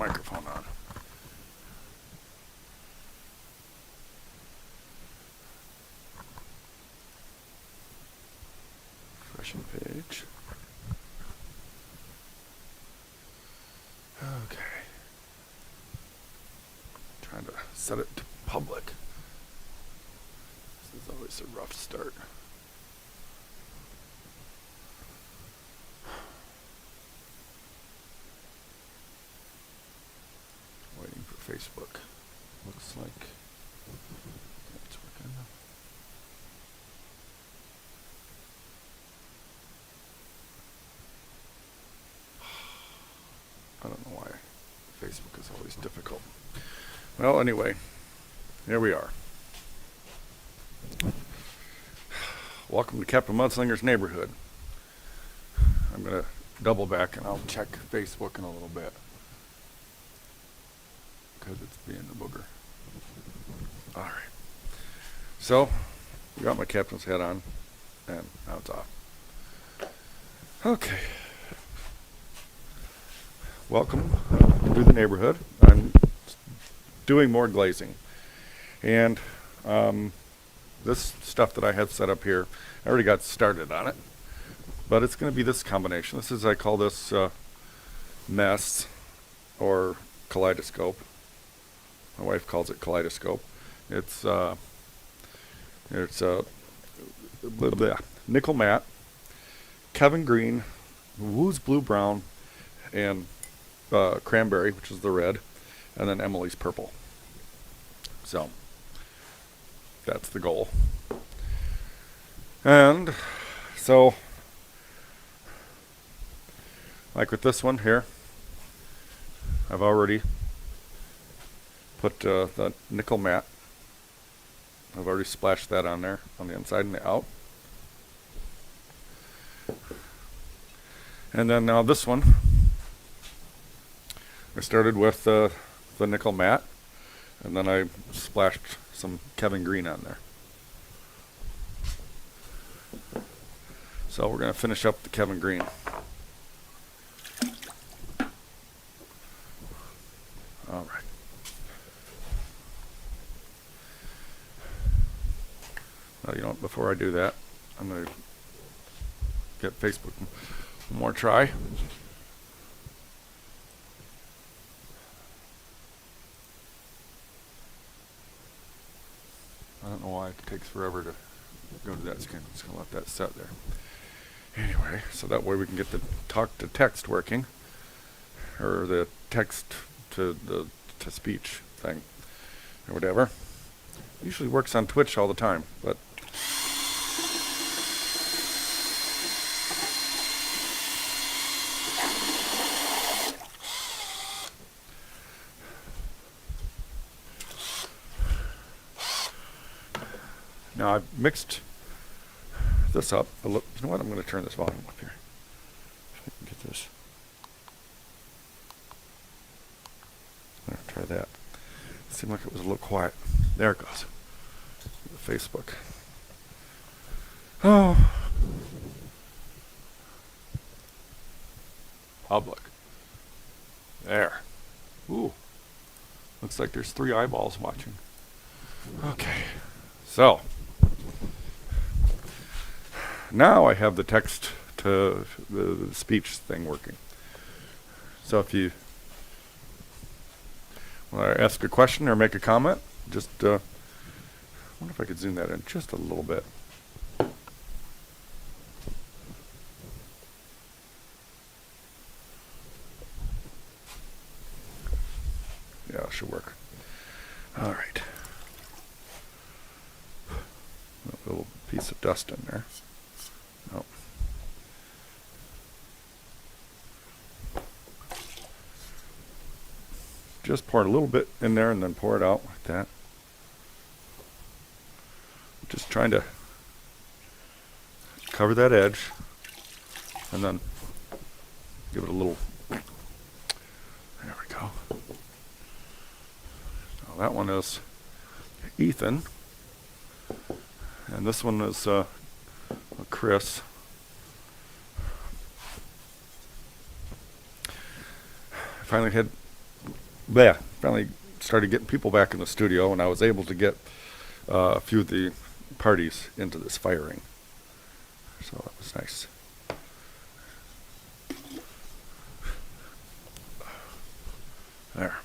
microphone on. Refreshing page. Okay. Trying to set it to public. This is always a rough start. Waiting for Facebook. Looks like it's working. I don't know why Facebook is always difficult. Well, anyway, here we are. Welcome to Captain Mudslinger's neighborhood. I'm going to double back and I'll check Facebook in a little bit because it's being a booger. All right. So, we got my captain's hat on and now it's off. Okay. Welcome to the neighborhood. I'm doing more glazing. And this stuff that I have set up here, I already got started on it. But it's going to be this combination. This is, I call this mess or kaleidoscope. My wife calls it kaleidoscope. It's nickel matte, Kevin green, Woo's blue brown, and cranberry, which is the red, and then Emily's purple. So that's the goal. And so, like with this one here, I've already put the nickel matte. I've already splashed that on there on the inside and the out. And then now this one, I started with the nickel matte, and then I splashed some Kevin green on there. So we're going to finish up the Kevin green. All right. Now, you know, before I do that, I'm going to get Facebook one more try. I don't know why it takes forever to go to that screen. I'm just going to let that set there. Anyway, so that way we can get the talk to text working, or the text to speech thing, or whatever. Usually works on Twitch all the time, but now I've mixed this up a little. You know what? I'm going to turn this volume up here. If I can get this. I'm going to try that. It seemed like it was a little quiet. There it goes. The Facebook. Oh. Public. There. Ooh. Looks like there's 3 eyeballs watching. Okay. So. Now I have the text to the speech thing working. So if you want to ask a question or make a comment, just I wonder if I could zoom that in just a little bit. Yeah, it should work. All right. A little piece of dust in there. Oh. Just pour a little bit in there and then pour it out like that. Just trying to cover that edge and then give it a little. There we go. Now that one is Ethan, and this one is Chris. I finally had But yeah, finally started getting people back in the studio, and I was able to get a few of the parties into this firing. So that was nice. There.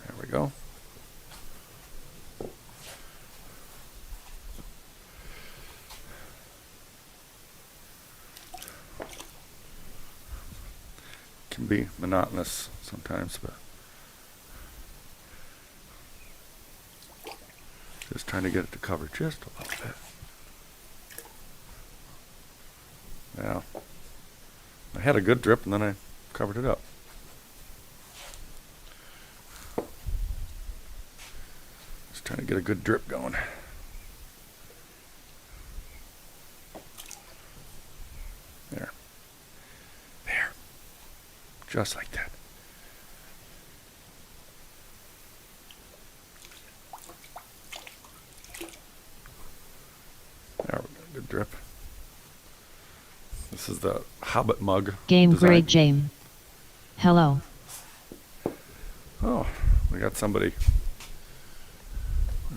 There we go. Can be monotonous sometimes, but just trying to get it to cover just a little bit. Now, I had a good drip and then I covered it up. Just trying to get a good drip going. There. There. Just like that. There we go. Good drip. This is the Hobbit mug. Game design. grade James. Hello. Oh, we got somebody.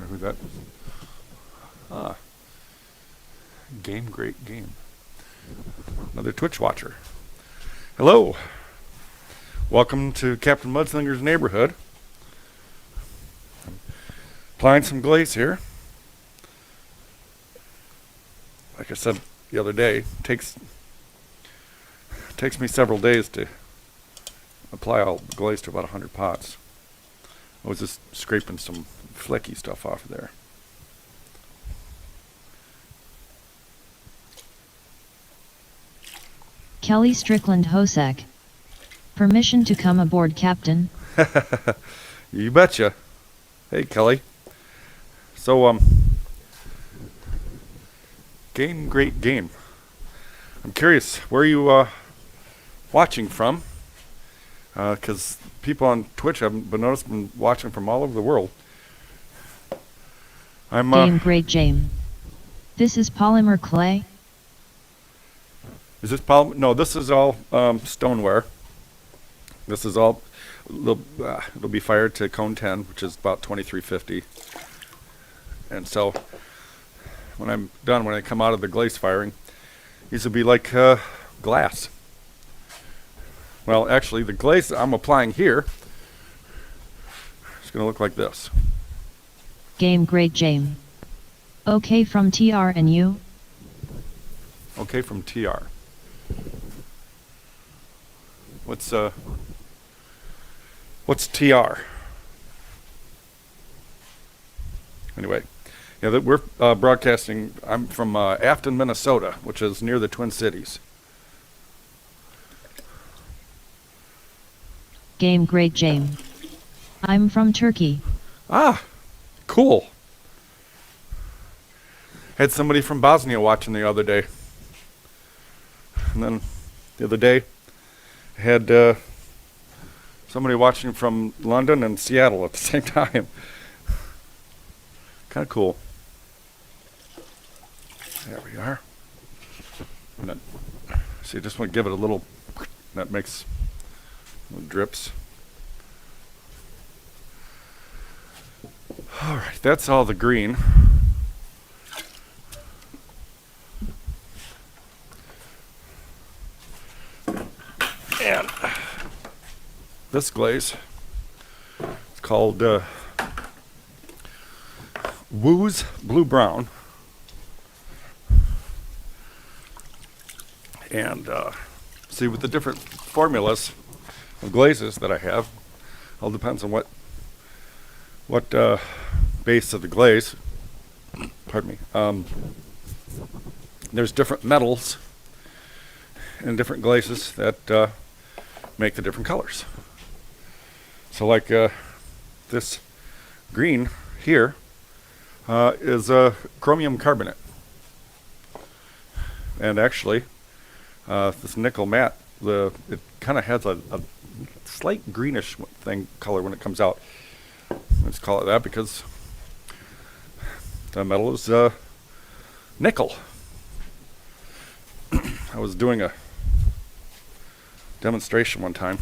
Who that? Ah. Game great game. Another Twitch watcher. Hello. Welcome to Captain Mudslinger's neighborhood. I'm applying some glaze here. Like I said the other day, takes me several days to apply all the glaze to about 100 pots. I was just scraping some flecky stuff off of there. Kelly Strickland Hosek. Permission to come aboard, Captain? You betcha. Hey, Kelly. So, great game. I'm curious, where are you watching from? Because people on Twitch, I've been noticing, watching from all over the world. I'm Game grade James. This is polymer clay? Is this polymer? No, this is all stoneware. This is all, it'll be fired to cone 10, which is about 2350. And so, when I'm done, when I come out of the glaze firing, these will be like glass. Well, actually, the glaze that I'm applying here is going to look like this. Game grade James. Okay from TR and you? Okay from TR. What's TR? Anyway, yeah, we're broadcasting. I'm from Afton, Minnesota, which is near the Twin Cities. Game grade James. I'm from Turkey. Ah, cool. Had somebody from Bosnia watching the other day. And then the other day, I had somebody watching from London and Seattle at the same time. Kind of cool. There we are. And then, see, just want to give it a little, that makes little drips. All right, that's all the green. And this glaze, it's called Woo's Blue Brown. And see, with the different formulas of glazes that I have, all depends on what base of the glaze. Pardon me. There's different metals and different glazes that make the different colors. So like this green here is chromium carbonate. And actually, this nickel matte, it kind of has a slight greenish color when it comes out. Let's call it that because the metal is nickel. I was doing a demonstration one time.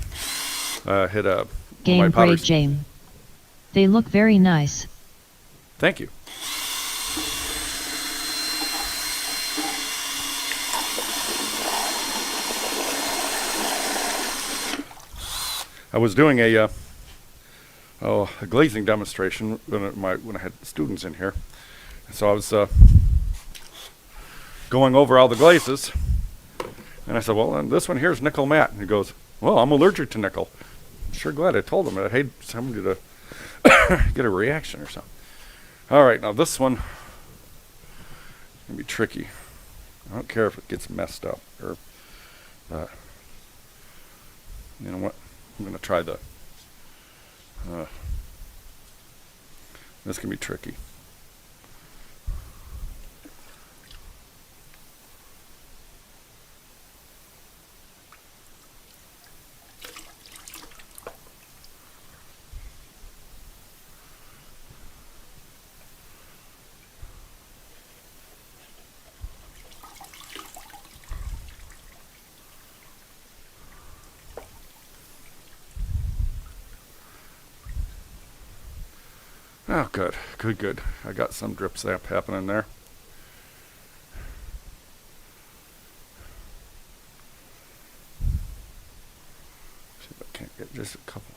Hit a Game my grade pottery. James. They look very nice. Thank you. I was doing a glazing demonstration when I had students in here. So I was going over all the glazes, and I said, well, and this one here is nickel matte. And he goes, well, I'm allergic to nickel. I'm sure glad I told him. I hate somebody to get a reaction or something. All right, now this one is going to be tricky. I don't care if it gets messed up. Or, you know what? I'm going to try the... this can be tricky. Oh, good, good, good. I got some drip sap happening there. See if I can't get just a couple.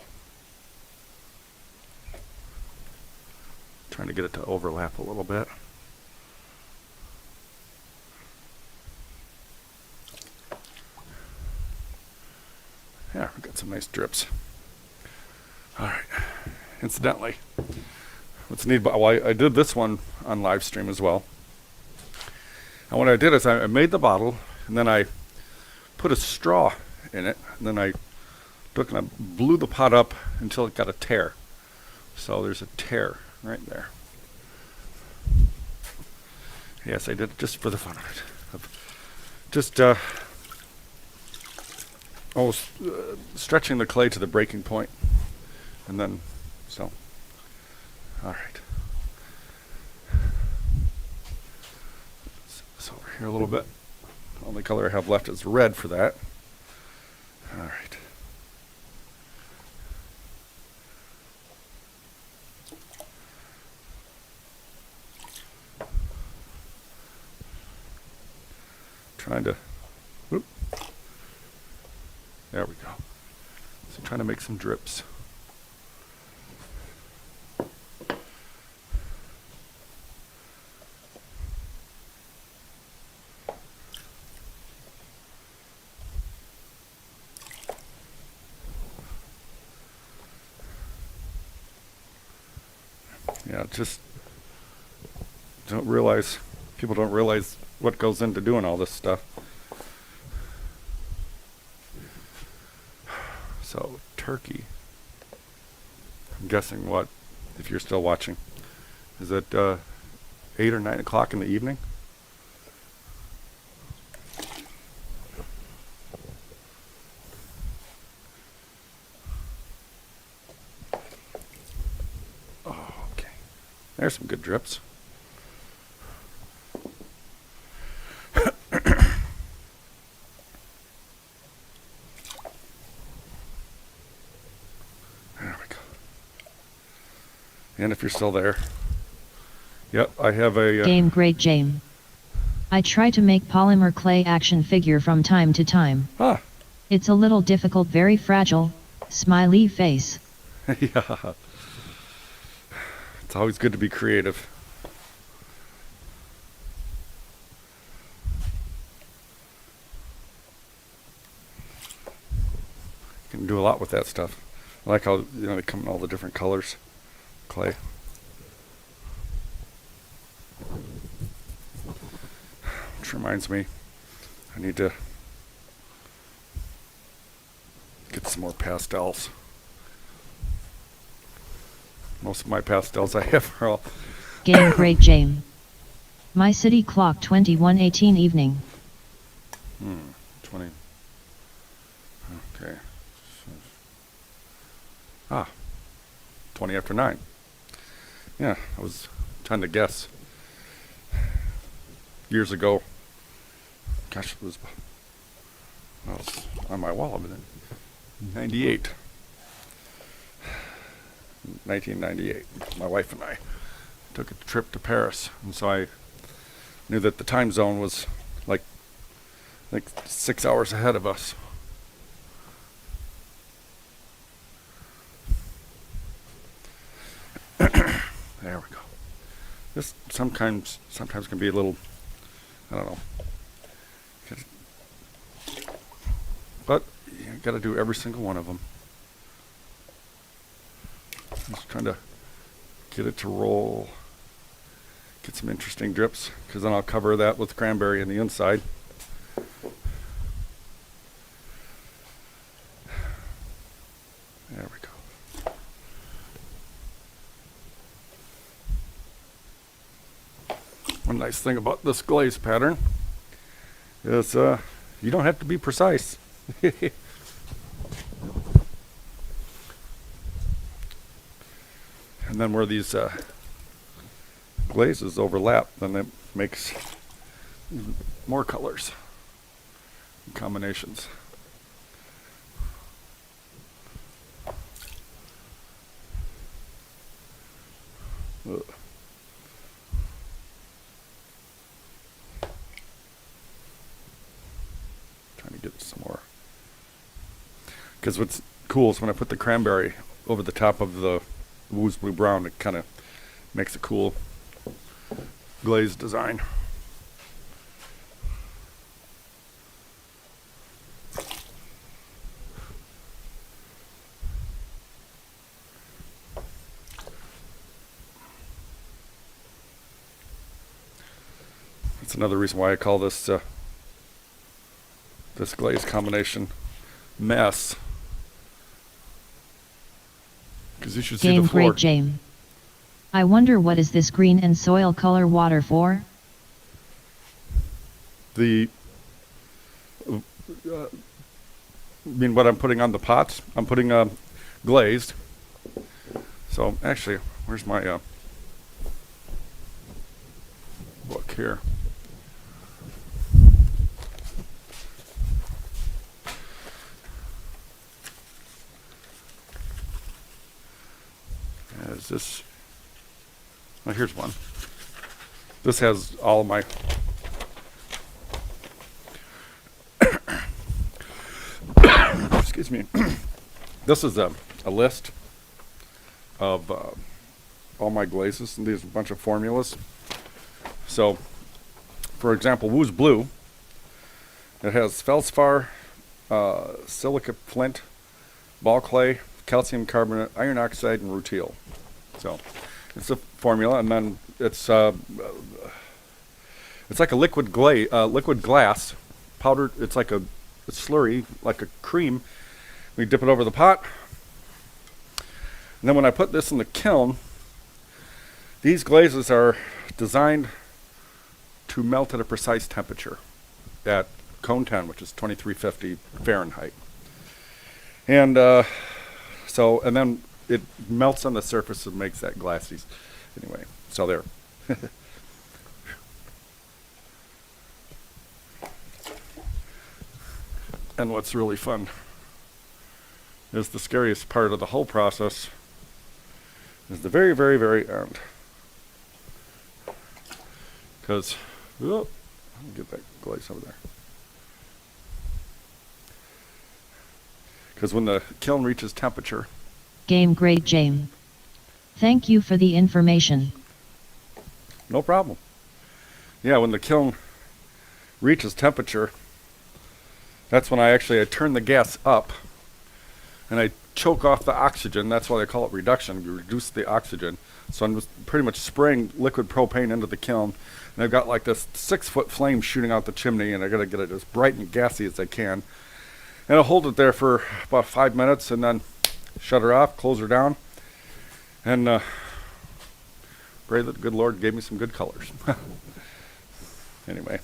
Trying to get it to overlap a little bit. Yeah, we got some nice drips. All right. Incidentally, what's neat, well, I did this one on live stream as well. And what I did is I made the bottle, and then I put a straw in it, and then I took and I blew the pot up until it got a tear. So there's a tear right there. Yes, I did it just for the fun of it. Just stretching the clay to the breaking point, and then so. All right. So over here a little bit. The only color I have left is red for that. All right. Trying to, whoop. There we go. So trying to make some drips. Yeah, just people don't realize what goes into doing all this stuff. So, turkey. I'm guessing what, if you're still watching, is it 8 or 9 o'clock in the evening? Oh, okay. There's some good drips. And if you're still there, yep, I have a... Game grade James. I try to make polymer clay action figure from time to time. Ah. It's a little difficult, very fragile, smiley face. Yeah. It's always good to be creative. You can do a lot with that stuff. I like how, they come in all the different colors. Clay. Which reminds me, I need to get some more pastels. Most of my pastels I have are all... Game grade James. My city clock 21:18 evening. 20. Okay. 20 after 9. Yeah, I was trying to guess. Years ago, gosh, it was Well, it's on my wall of it. 98. 1998. My wife and I took a trip to Paris, and so I knew that the time zone was like 6 hours ahead of us. There we go. This sometimes can be a little, I don't know. But you got to do every single one of them. Just trying to get it to roll. Get some interesting drips, because then I'll cover that with cranberry in the inside. There we go. One nice thing about this glaze pattern is you don't have to be precise. And then where these glazes overlap, then it makes more colors and combinations. Ugh. Trying to get some more. Because what's cool is when I put the cranberry over the top of the Woo's Blue Brown, it kind of makes a cool glaze design. That's another reason why I call this this glaze combination mess. Because you should see the floor. Great James. I wonder what is this green and soil color water for? The I mean, what I'm putting on the pots, I'm putting glazed. So actually, where's my book here? Is this? Well, here's one. This has all of my excuse me. This is a list of all my glazes, and these are a bunch of formulas. So, for example, Woo's Blue, it has feldspar, silica flint, ball clay, calcium carbonate, iron oxide, and rutile. So, it's a formula, and then it's like a liquid glass powdered. It's like a slurry, like a cream. We dip it over the pot, and then when I put this in the kiln, these glazes are designed to melt at a precise temperature at cone 10, which is 2350 Fahrenheit. And and then it melts on the surface and makes that glassy. Anyway, so there. And what's really fun is the scariest part of the whole process is the very, very, very end. Because, let me get that glaze over there. Because when the kiln reaches temperature. Great James. Thank you for the information. No problem. Yeah, when the kiln reaches temperature, that's when I turn the gas up and I choke off the oxygen. That's why they call it reduction. You reduce the oxygen. So I'm just pretty much spraying liquid propane into the kiln. And I've got like this 6-foot flame shooting out the chimney, and I got to get it as bright and gassy as I can. And I'll hold it there for about 5 minutes and then shut her off, close her down, and pray that the good Lord gave me some good colors. Anyway.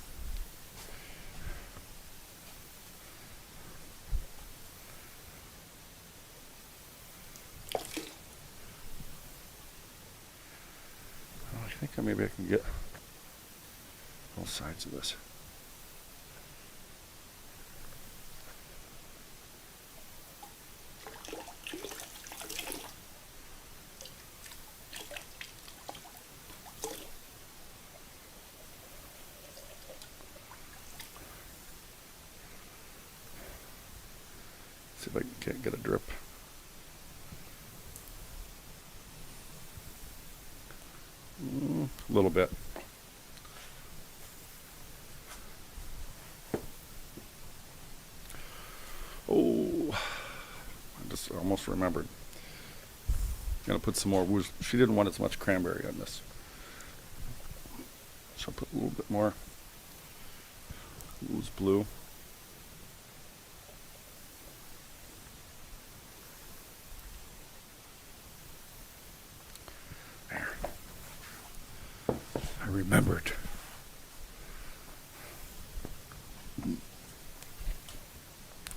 I think maybe I can get both sides of this. Can't get a drip. A little bit. Oh, I just almost remembered. Gonna put some more wooz. She didn't want as much cranberry on this, so I'll put a little bit more ooze blue. There. I remembered.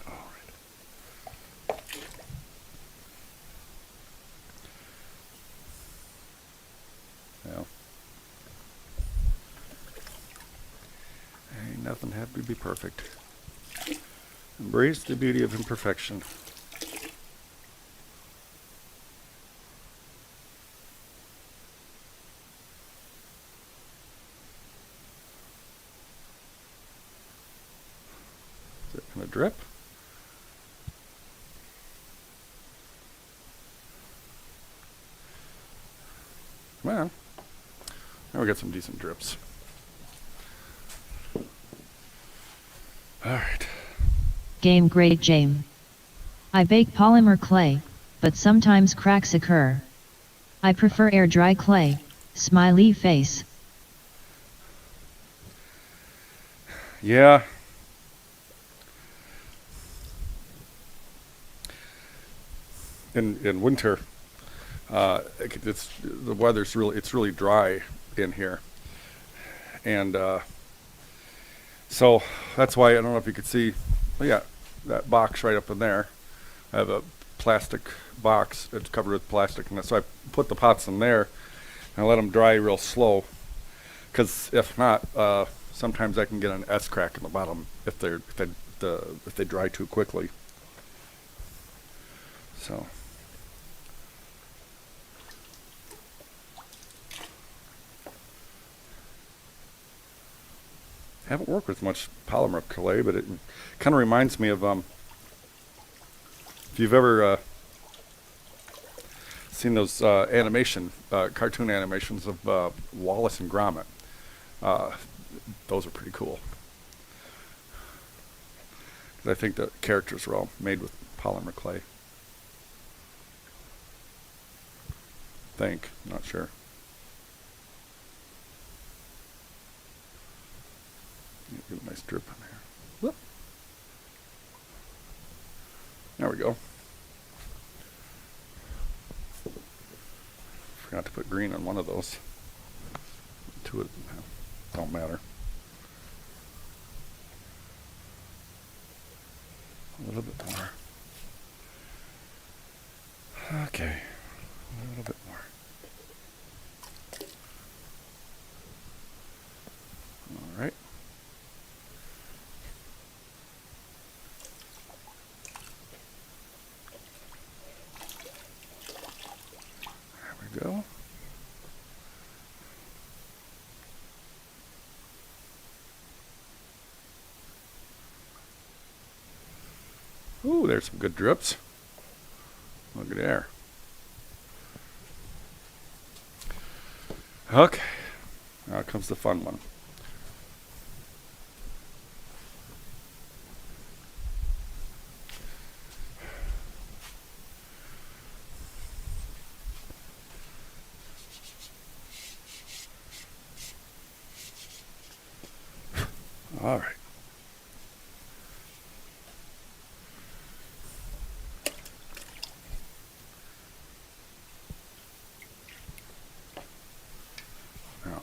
All right. Well, ain't nothing had to be perfect. Embrace the beauty of imperfection. Is it gonna drip? Come on. Now we got some decent drips. All right. Game great Jame. I bake polymer clay, but sometimes cracks occur. I prefer air dry clay, smiley face. Yeah. In winter, it's the weather's it's really dry in here, and so that's why I don't know if you could see. Oh yeah, that box right up in there. I have a plastic box that's covered with plastic, and so I put the pots in there and I let them dry real slow. Because if not, sometimes I can get an S crack in the bottom if they dry too quickly. So. Haven't worked with much polymer clay, but it kind of reminds me of if you've ever seen those cartoon animations of Wallace and Gromit. Those are pretty cool. I think the characters are all made with polymer clay. Not sure. Get a nice drip in there. Whoop. There we go. Forgot to put green on one of those. Two of them don't matter. A little bit more. Okay. A little bit more. All right. Go. Ooh, there's some good drips. Look at there. Okay. Now comes the fun one. All right. Now,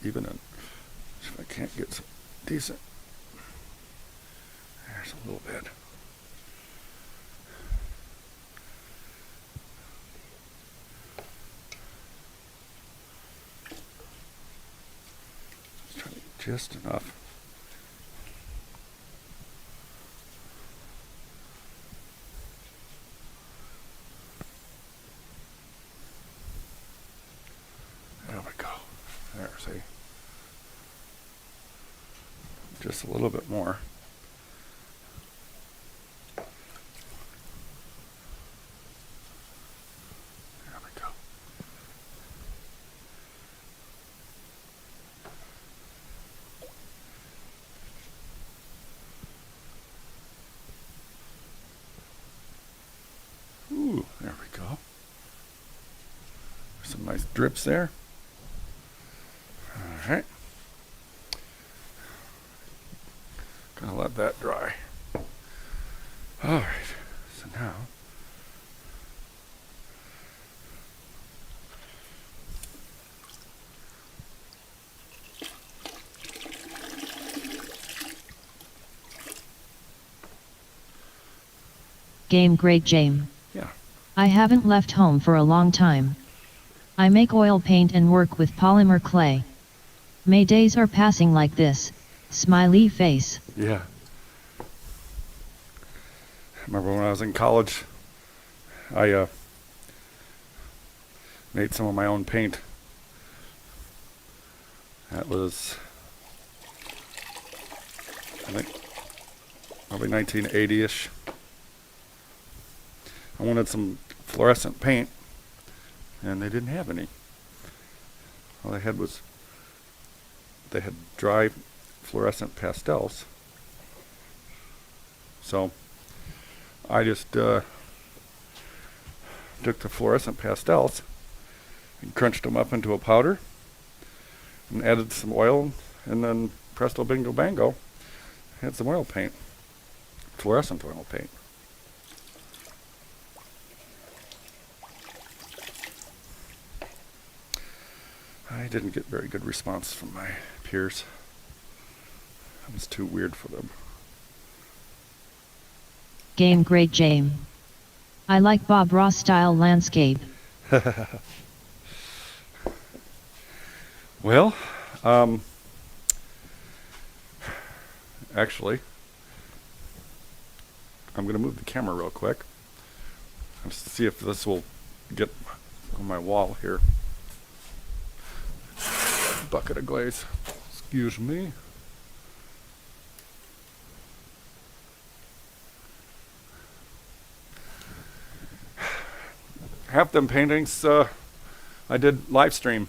even if I can't get some decent, there's a little bit. Just enough. There we go. There, see? just a little bit more. There we go. Ooh, there we go. Some nice drips there. All right. Gonna let that dry. All right. So now Game Great James. yeah. I haven't left home for a long time. I make oil paint and work with polymer clay. May days are passing like this, smiley face. Yeah. Remember when I was in college, I made some of my own paint. That was, I think, probably 1980-ish. I wanted some fluorescent paint, and they didn't have any. All they had was, they had dry fluorescent pastels. So I just took the fluorescent pastels and crunched them up into a powder and added some oil, and then presto bingo bango, had some oil paint, fluorescent oil paint. I didn't get very good response from my peers. It was too weird for them. Game Great James. I like Bob Ross style landscape. Well, actually, I'm going to move the camera real quick. Let's see if this will get on my wall here. Bucket of glaze. Excuse me. Half them paintings I did live stream.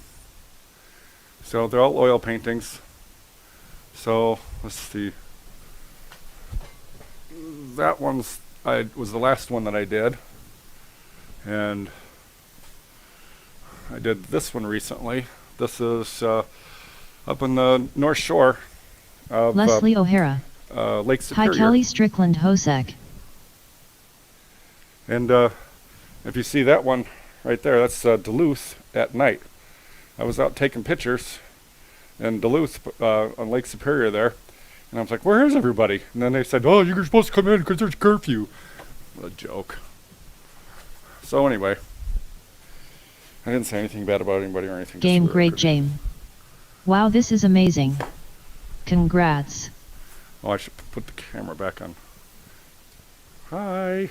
So they're all oil paintings. So let's see. That was the last one that I did. And I did this one recently. This is up in the North Shore of Leslie O'Hara. Lake Superior. Hi Kelly Strickland Hosek. And if you see that one right there, that's Duluth at night. I was out taking pictures in Duluth on Lake Superior there. And I was like, where is everybody? And then they said, oh, you're supposed to come in because there's curfew. What a joke. So anyway, I didn't say anything bad about anybody or anything. Game Great James. Wow, this is amazing. Congrats. Oh, I should put the camera back on. Hi.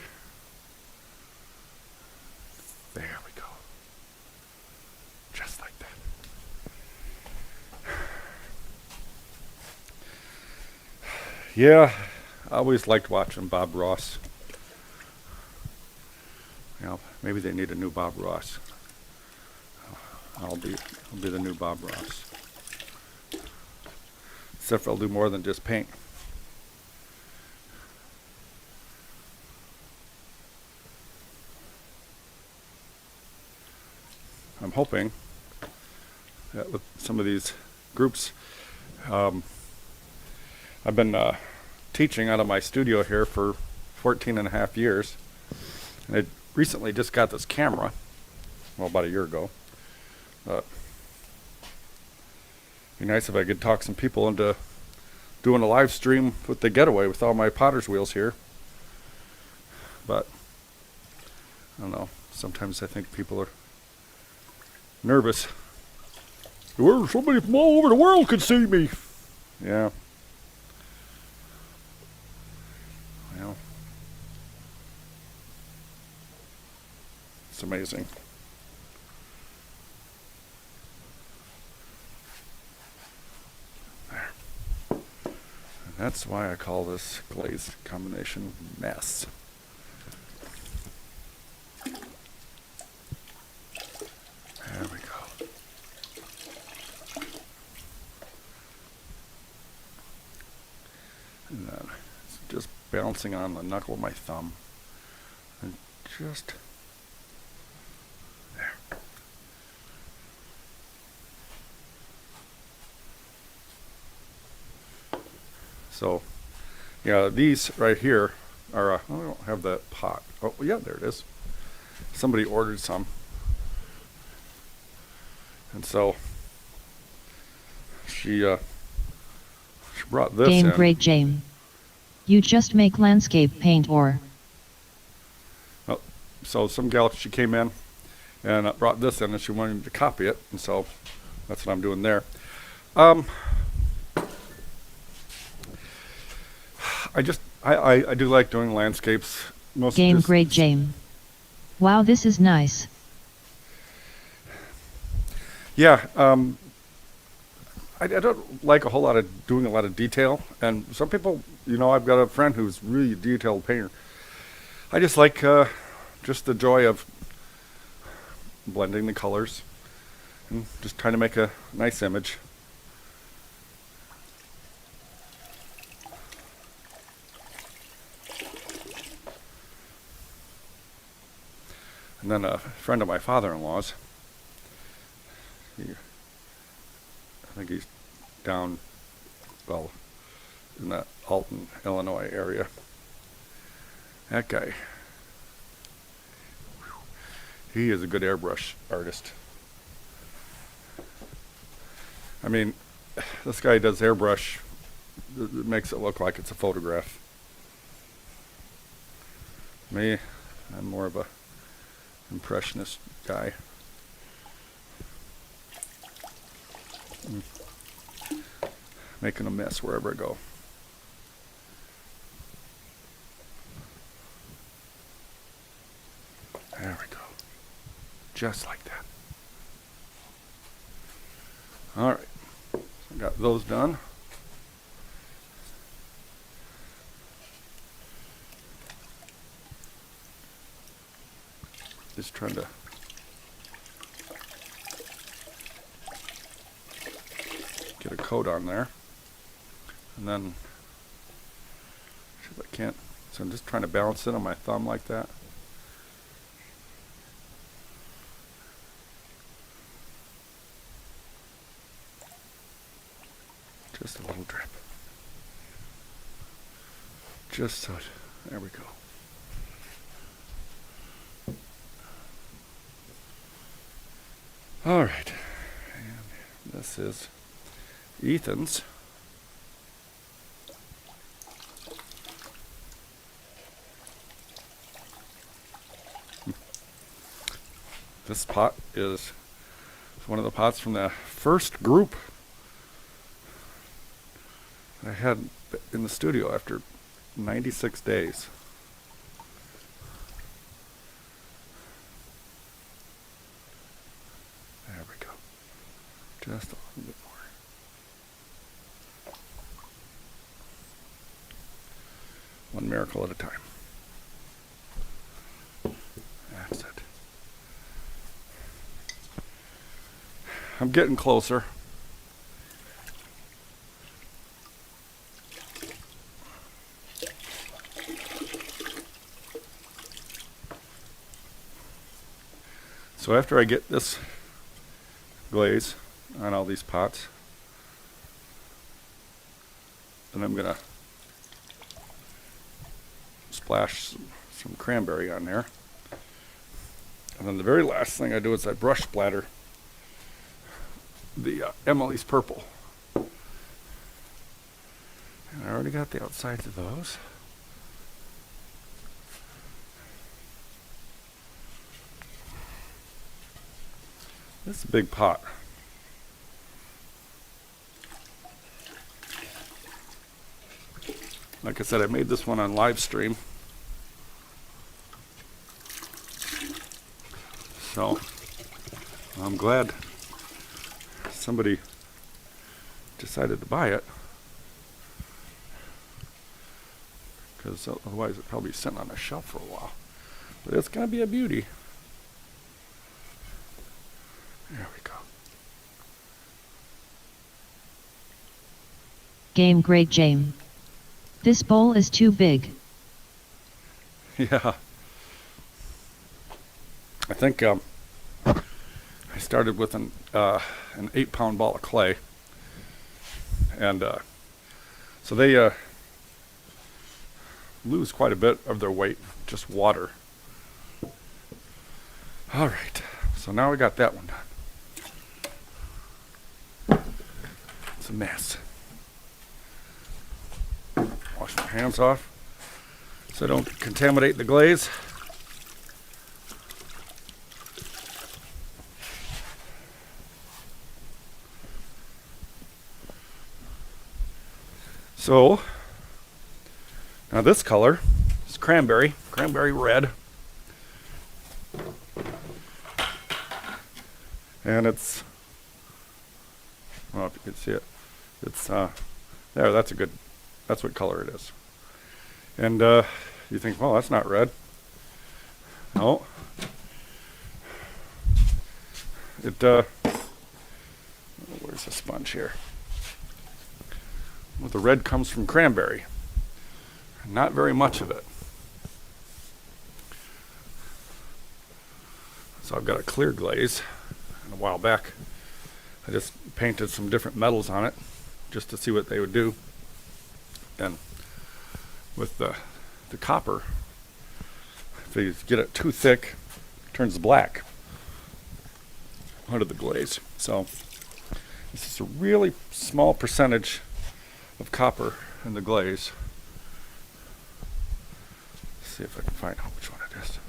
There we go. Just like that. Yeah, I always liked watching Bob Ross. You know, maybe they need a new Bob Ross. I'll be the new Bob Ross. Except for I'll do more than just paint. I'm hoping that with some of these groups, I've been teaching out of my studio here for 14 and a half years. And I recently just got this camera, well, about a year ago. It'd be nice if I could talk some people into doing a live stream with the getaway with all my potter's wheels here. But, I don't know, sometimes I think people are nervous. Where somebody from all over the world could see me. Yeah. Well, it's amazing. There. That's why I call this glaze combination mess. There we go. And then it's just bouncing on the knuckle of my thumb. And just there. So, yeah, these right here are, I don't have that pot. Oh, yeah, there it is. Somebody ordered some. And so, she brought this Game in. Great Jame. You just make landscape paint or? Oh, so some gal, she came in and brought this in and she wanted to copy it. And so, that's what I'm doing there. I do like doing landscapes. Game Great Jame. Wow, this is nice. Yeah, I don't like a whole lot of doing a lot of detail. And some people, I've got a friend who's really a detailed painter. I just like just the joy of blending the colors and just trying to make a nice image. And then a friend of my father-in-law's, I think he's down, well, in that Alton, Illinois area. That guy, he is a good airbrush artist. I mean, this guy does airbrush, it makes it look like it's a photograph. Me, I'm more of a impressionist guy. Making a mess wherever I go. There we go. Just like that. All right. So I got those done. Just trying to get a coat on there. And then, I can't, so I'm just trying to balance it on my thumb like that. Just a little drip. Just so, there we go. All right, and this is Ethan's. This pot is one of the pots from the first group I had in the studio after 96 days. There we go. Just a little bit more. One miracle at a time. That's it. I'm getting closer. So after I get this glaze on all these pots, then I'm gonna splash some cranberry on there. And then the very last thing I do is I brush splatter the Emily's purple. And I already got the outsides of those. This is a big pot. Like I said, I made this one on live stream. So I'm glad somebody decided to buy it. because otherwise it'd probably be sitting on a shelf for a while. But it's going to be a beauty. There we go. Game Great James. This bowl is too big. Yeah. I think I started with an 8-pound ball of clay. And so they lose quite a bit of their weight, just water. All right, so now we got that one done. It's a mess. Wash my hands off so I don't contaminate the glaze. So, now this color is cranberry red. And it's, I don't know if you can see it. It's, there, that's what color it is. And you think, well, that's not red. No. It, where's the sponge here? Well, the red comes from cranberry. Not very much of it. So I've got a clear glaze. And a while back, I just painted some different metals on it just to see what they would do. And with the copper, if you get it too thick, it turns black under the glaze. So this is a really small percentage of copper in the glaze. Let's see if I can find out which one it is.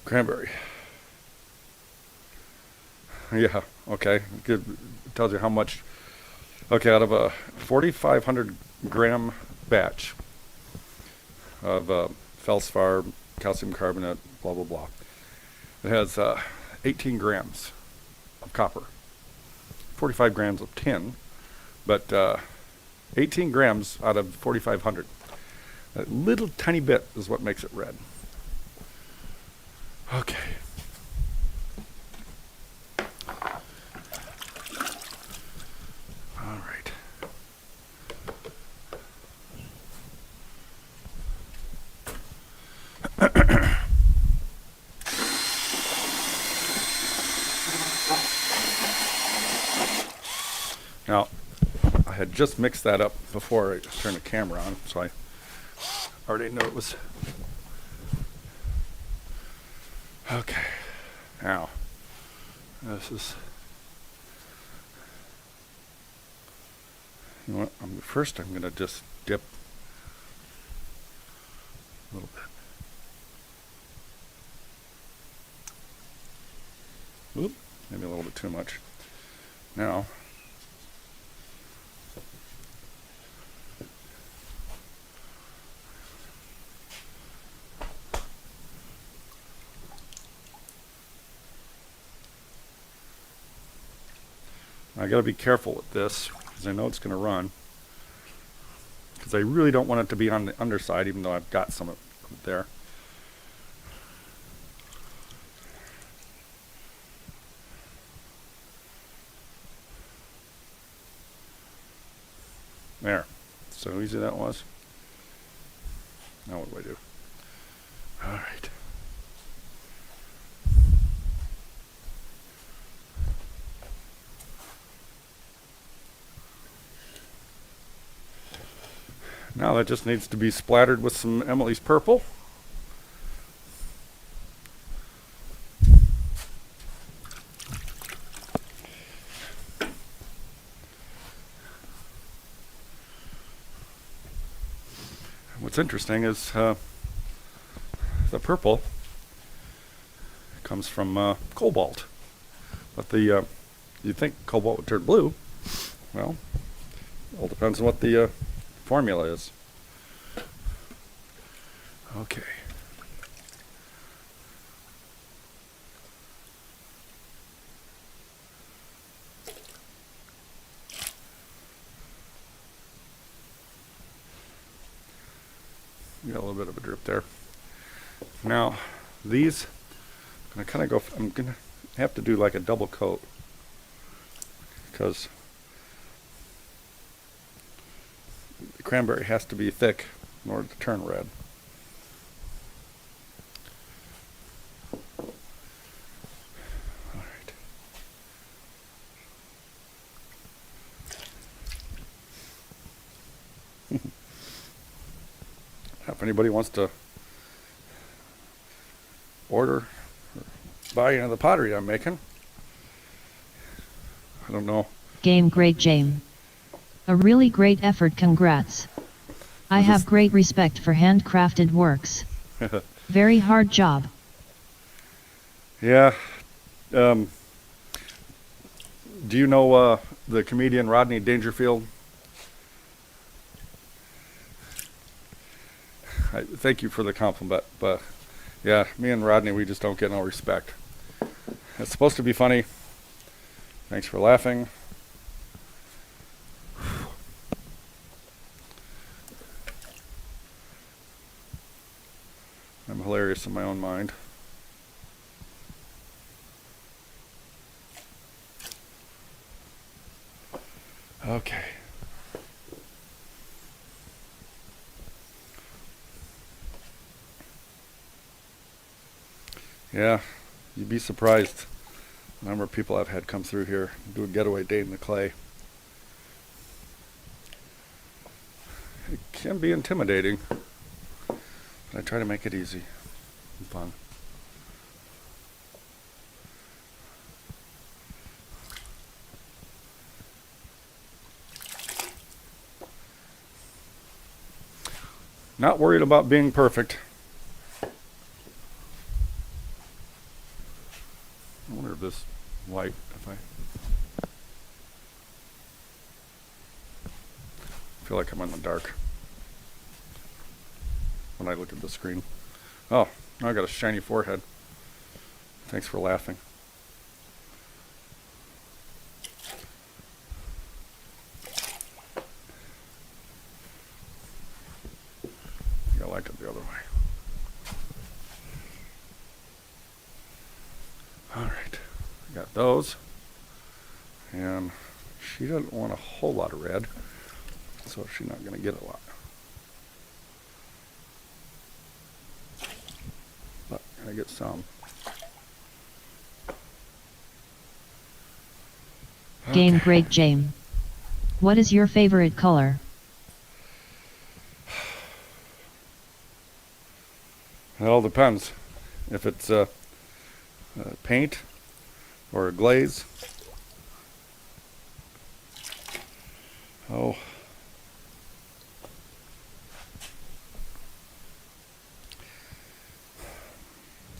Cranberry. Yeah, okay. It tells you how much. Okay, out of a 4,500 gram batch of feldspar, calcium carbonate, blah, blah, blah. It has 18 grams of copper, 45 grams of tin, but 18 grams out of 4,500. A little tiny bit is what makes it red. Okay. All right. Now, I had just mixed that up before I turned the camera on, so I already knew it was. Okay, now, this is, you know what, first I'm going to just dip a little bit. Oop, maybe a little bit too much. Now, I got to be careful with this because I know it's going to run. Because I really don't want it to be on the underside, even though I've got some of it there. There. So easy that was. Now what do I do? All right. Now that just needs to be splattered with some Emily's purple. What's interesting is the purple comes from cobalt, but the you'd think cobalt would turn blue. Well, it all depends on what the formula is. Okay. got a little bit of a drip there. Now, these, I'm gonna kind of go, I'm gonna have to do like a double coat because the cranberry has to be thick in order to turn red. All right. If anybody wants to order or buy any of the pottery I'm making, I don't know. Game great, James. A really great effort, congrats. I Is have this- great respect for handcrafted works. Very hard job. Yeah. Do you know the comedian Rodney Dangerfield? Thank you for the compliment, but yeah, me and Rodney, we just don't get no respect. It's supposed to be funny. Thanks for laughing. I'm hilarious in my own mind. Okay. Yeah, you'd be surprised the number of people I've had come through here do a getaway day in the clay. It can be intimidating, but I try to make it easy and fun. Not worried about being perfect. I wonder if this light, if I feel like I'm in the dark when I look at the screen. Oh, now I got a shiny forehead. Thanks for laughing. I like it the other way. All right, got those. And she doesn't want a whole lot of red, so she's not going to get a lot. But I get some. Game Okay. great, James. What is your favorite color? It all depends. If it's paint or a glaze. Oh.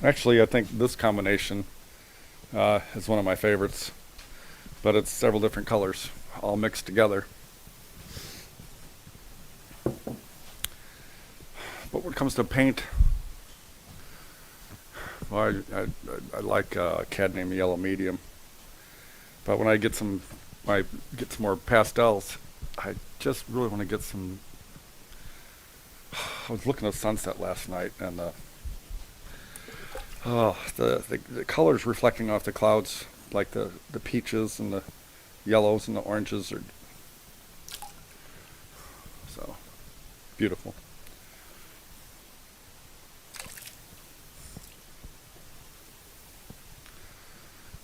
Actually, I think this combination is one of my favorites, but it's several different colors all mixed together. But when it comes to paint, well, I like cadmium yellow medium. But when I get some more pastels, I just really want to get some. I was looking at sunset last night, and the colors reflecting off the clouds, like the peaches and the yellows and the oranges, are so beautiful.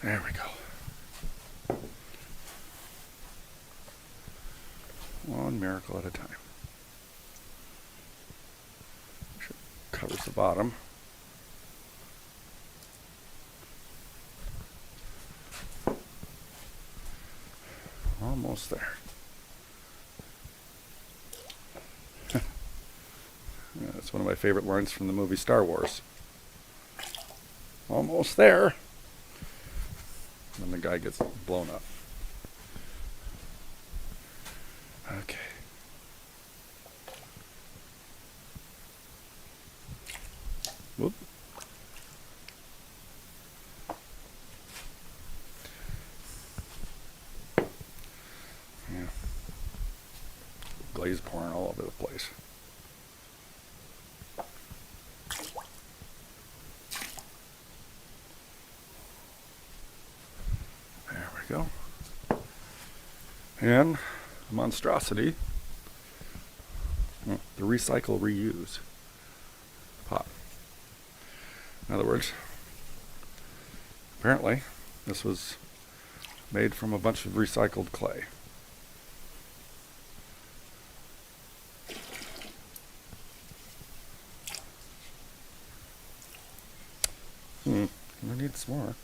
There we go. One miracle at a time. Sure, covers the bottom. Almost there. Yeah, that's one of my favorite lines from the movie Star Wars. Almost there. And the guy gets blown up. Okay. Whoop. Yeah. Glaze pouring all over the place. we go. And a monstrosity. The recycle, reuse pot. In other words, apparently this was made from a bunch of recycled clay. I need some more.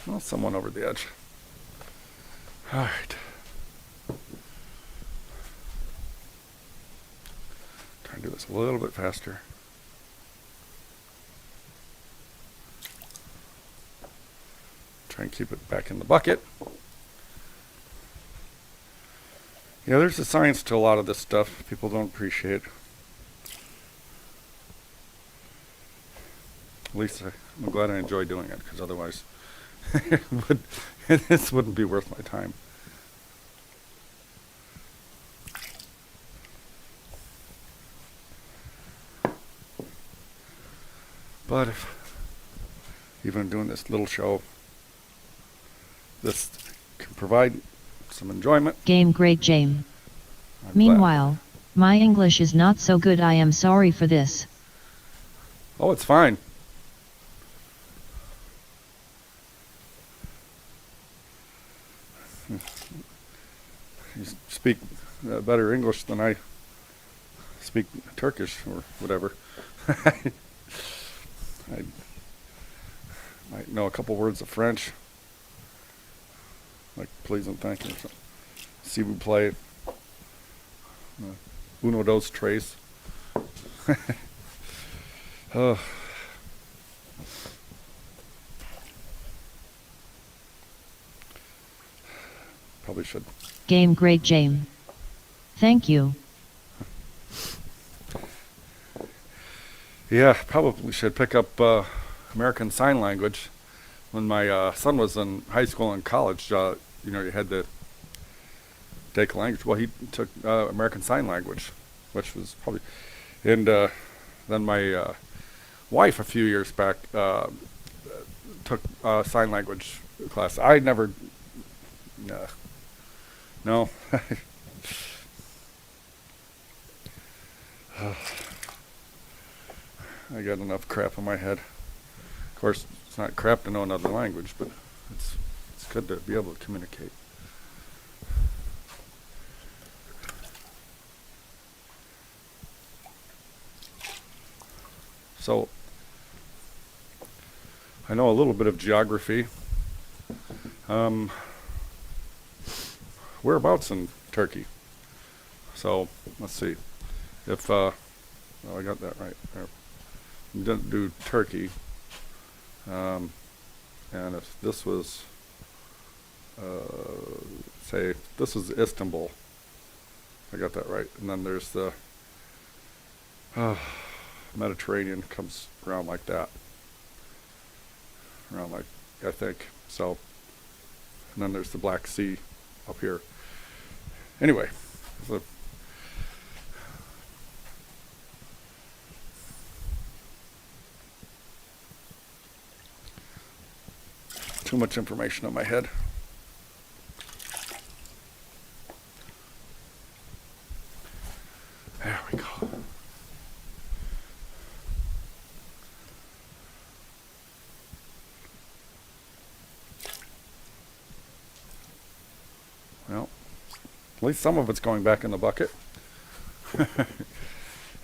Well, someone over the edge. All right. Try and do this a little bit faster. Try and keep it back in the bucket. Yeah, there's a science to a lot of this stuff. People don't appreciate. At least I'm glad I enjoy doing it, because otherwise this wouldn't be worth my time. But if even doing this little show, this can provide some enjoyment. Game Great James. I'm Meanwhile, my English is not so good. I am sorry for this. glad. Oh, it's fine. You speak better English than I speak Turkish or whatever. I might know a couple words of French, like please and thank you. Si vous plaît. Uno, dos, tres. Probably should. Game Great James. Thank you. Yeah, probably should pick up American Sign Language. When my son was in high school and college, you had to take language. Well, he took American Sign Language, which was probably... And then my wife, a few years back, took sign language class. I never... no. I got enough crap in my head. Of course, it's not crap to know another language, but it's good to be able to communicate. So, I know a little bit of geography. Whereabouts in Turkey? So, let's see. If, oh, I got that right. We didn't do Turkey. And if this was, say, this is Istanbul. I got that right. And then there's the Mediterranean comes around like that. Around like, I think. So, and then there's the Black Sea up here. Anyway, so too much information on my head. There we go. Well, at least some of it's going back in the bucket.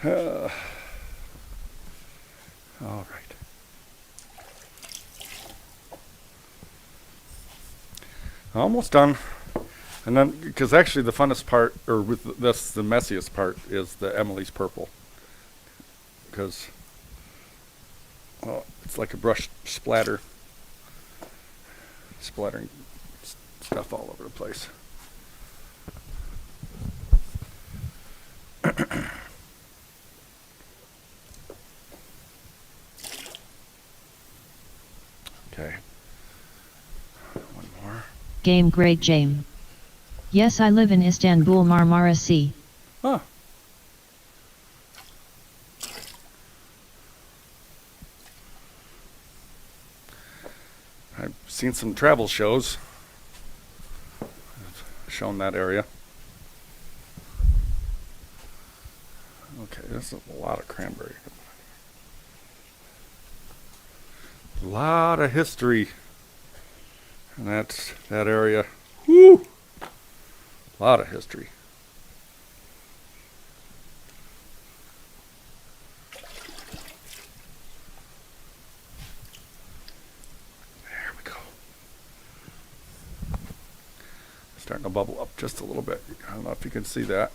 All right. Almost done. And then, because actually the funnest part, or with this, the messiest part, is the Emily's purple. Because, well, it's like a brush splatter. Splattering stuff all over the place. Game Great Jame. Yes, I live in Istanbul, Marmara Sea. Huh. I've seen some travel shows. I've shown that area. Okay, this is a lot of cranberry. A lot of history in that area. Woo! A lot of history. There we go. Starting to bubble up just a little bit. I don't know if you can see that.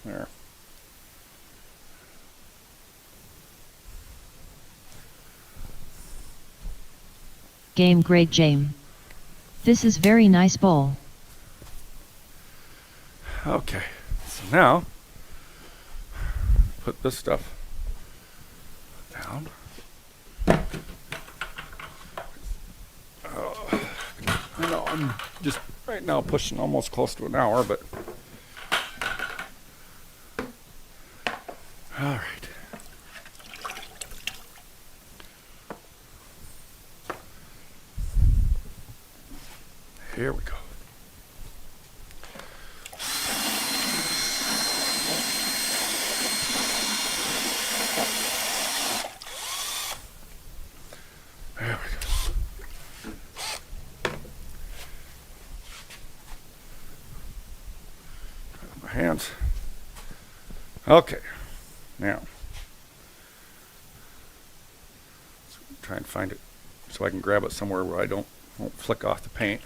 There. Game Great Jame. This is very nice bowl. Okay, so now put this stuff down. I know I'm just right now pushing almost close to an hour, but all right. Here we go. There we go. My hands. Okay. Now, let's try and find it so I can grab it somewhere where I won't flick off the paint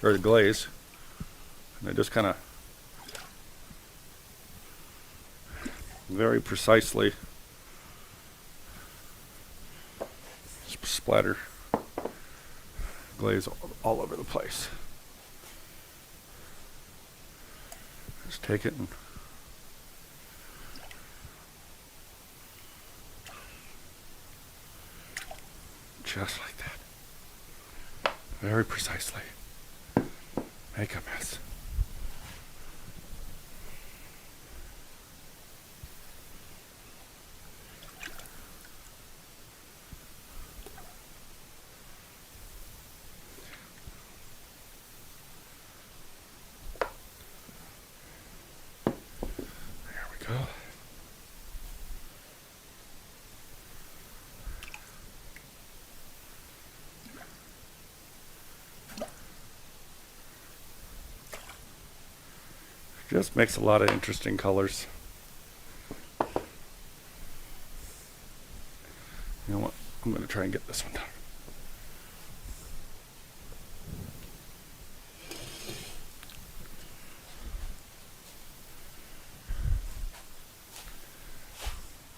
or the glaze. And I just kind of very precisely splatter glaze all over the place. Just take it and just like that. Very precisely. Make a mess. There we go. Just makes a lot of interesting colors. You know what? I'm going to try and get this one done.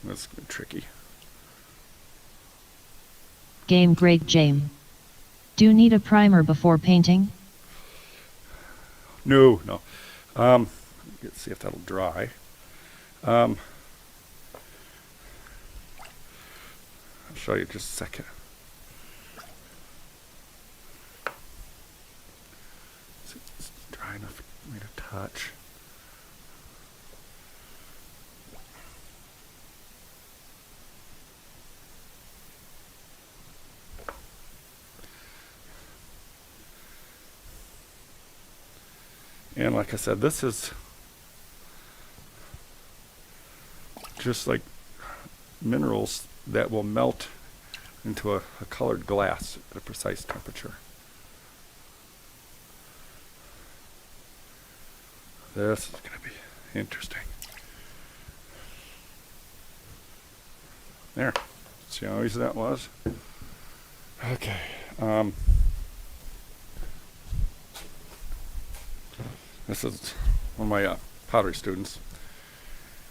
That's gonna be tricky. Game Great Jame. Do you need a primer before painting? No. Let's see if that'll dry. I'll show you just a second. See if it's dry enough for me to touch. And like I said, this is just like minerals that will melt into a colored glass at a precise temperature. This is going to be interesting. There. See how easy that was? Okay. This is one of my pottery students.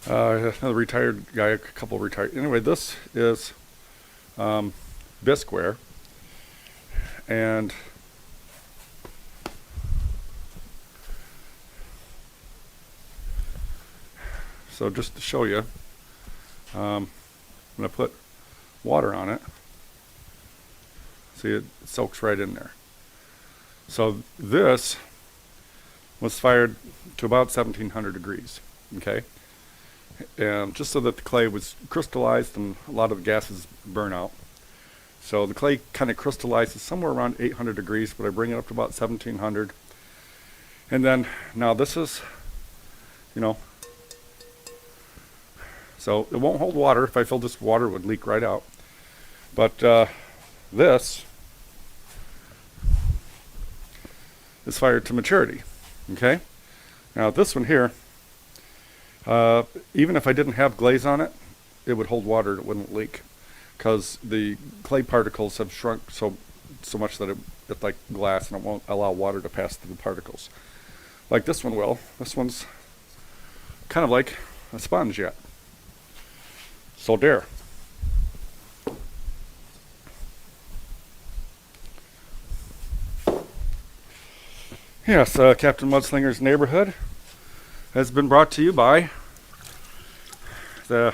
Another retired guy, a couple retired. Anyway, this is bisqueware, and so just to show you, I'm going to put water on it. See, it soaks right in there. So this was fired to about 1700 degrees, okay? And just so that the clay was crystallized and a lot of the gases burn out. So the clay kind of crystallizes somewhere around 800 degrees, but I bring it up to about 1700. And then now this is, you know, so it won't hold water. If I filled this with water, it would leak right out. But this is fired to maturity, okay? Now this one here, even if I didn't have glaze on it, it would hold water and it wouldn't leak, because the clay particles have shrunk so much that it's like glass and it won't allow water to pass through the particles. Like this one will. This one's kind of like a sponge yet. So there. Yes, Captain Mudslinger's Neighborhood has been brought to you by the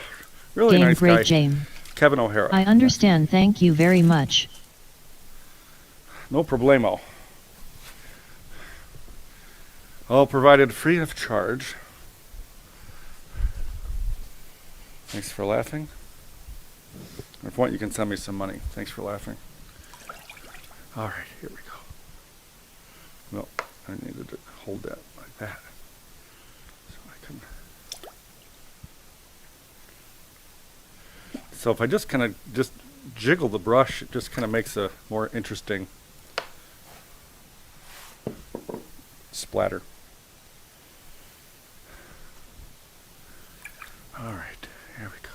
really Game nice Great guy, James. Kevin O'Hara. I understand. Thank you very much. No problemo. All provided free of charge. Thanks for laughing. If you want, you can send me some money. Thanks for laughing. All right, here we go. No, I needed to hold that like that. So I can. So if I just kind of just jiggle the brush, it just kind of makes a more interesting splatter. All right, here we go.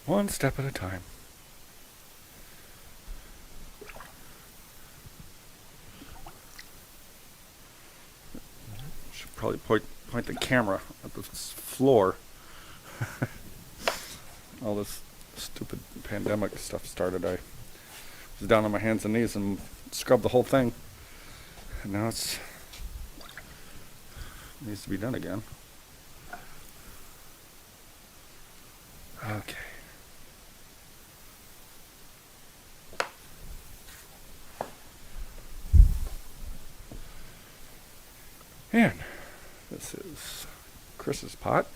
One step at a time. Should probably point the camera at this floor. All this stupid pandemic stuff started. I was down on my hands and knees and scrubbed the whole thing. And now it needs to be done again. Okay. And this is Chris's pot.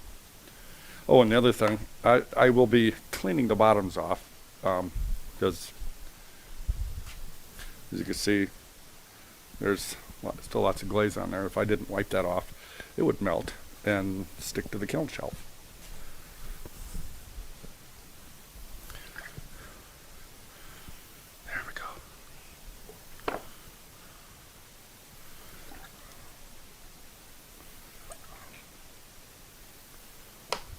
Oh, and the other thing, I will be cleaning the bottoms off, because as you can see, there's still lots of glaze on there. If I didn't wipe that off, it would melt and stick to the kiln shelf. There we go.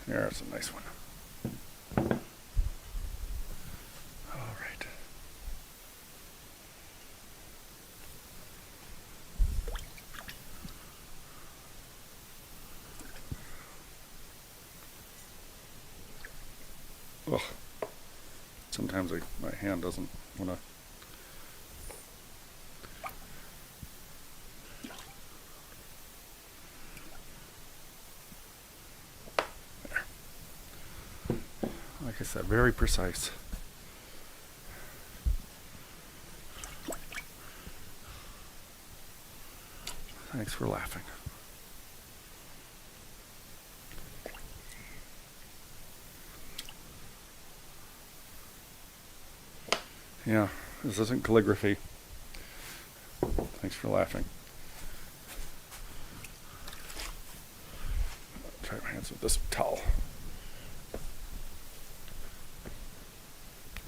There's a nice one. All right. Ugh. Sometimes my hand doesn't want to. Like I said, very precise. Thanks for laughing. Yeah, this isn't calligraphy. Thanks for laughing. Try my hands with this towel.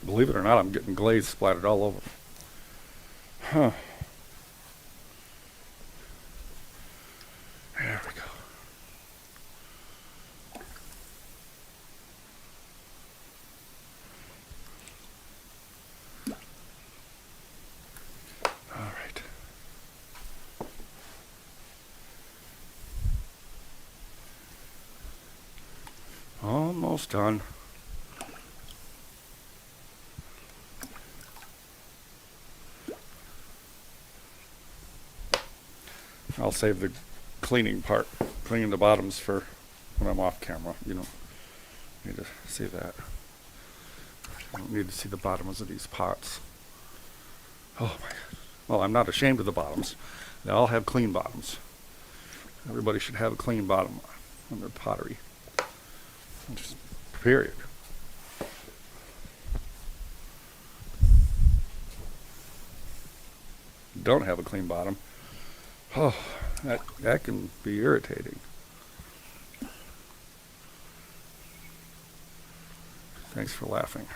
Believe it or not, I'm getting glaze splattered all over. Huh. There we go. All right. Almost done. I'll save the cleaning part cleaning the bottoms for when I'm off camera. You don't need to see that. I don't need to see the bottoms of these pots. Oh my God. Well, I'm not ashamed of the bottoms. They all have clean bottoms. Everybody should have a clean bottom on their pottery. Just period. Don't have a clean bottom. Oh, that can be irritating. Thanks for laughing.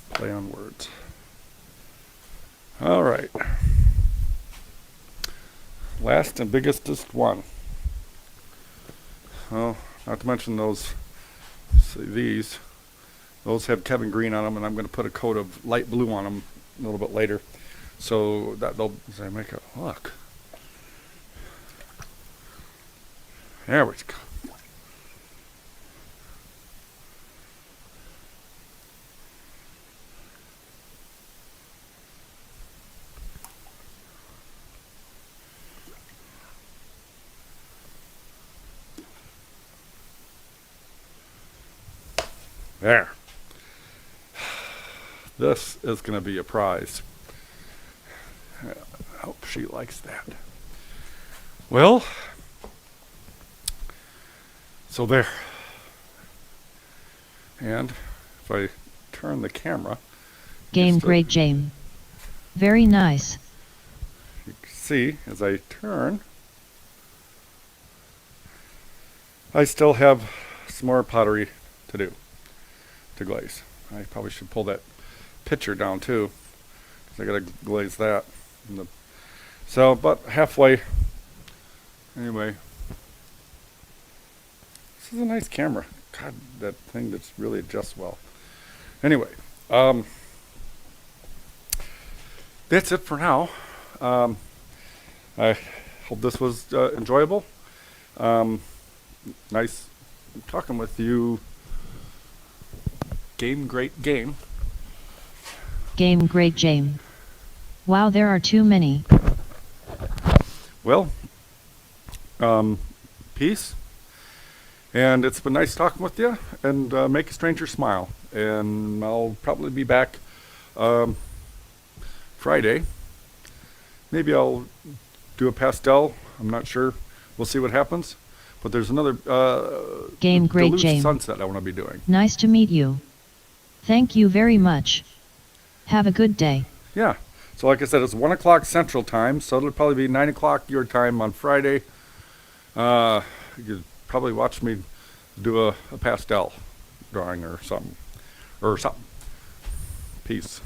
Play on words. All right. Last and biggestest one. Oh, not to mention those. See these. Those have Kevin Green on them, and I'm going to put a coat of light blue on them a little bit later, so that they'll make it look. There we go. There. This is going to be a prize. I hope she likes that. Well, so there. And if I turn the camera, Game great, James. Very nice. You can see as I turn, I still have some more pottery to do, to glaze. I probably should pull that picture down too, because I gotta glaze that. So about halfway. Anyway, this is a nice camera. God, that thing that's really adjusts well. Anyway, that's it for now. I hope this was enjoyable. Nice talking with you. Great game. Game great, James. Wow, there are too many. Well, peace. And it's been nice talking with you, and make a stranger smile. And I'll probably be back Friday. Maybe I'll do a pastel. I'm not sure. We'll see what happens. But there's another Game great, Duluth James. sunset I want to be doing. Nice to meet you. Thank you very much. Have a good day. Yeah. So like I said, it's 1 o'clock Central Time, so it'll probably be 9 o'clock your time on Friday. You could probably watch me do a pastel drawing or something. Peace.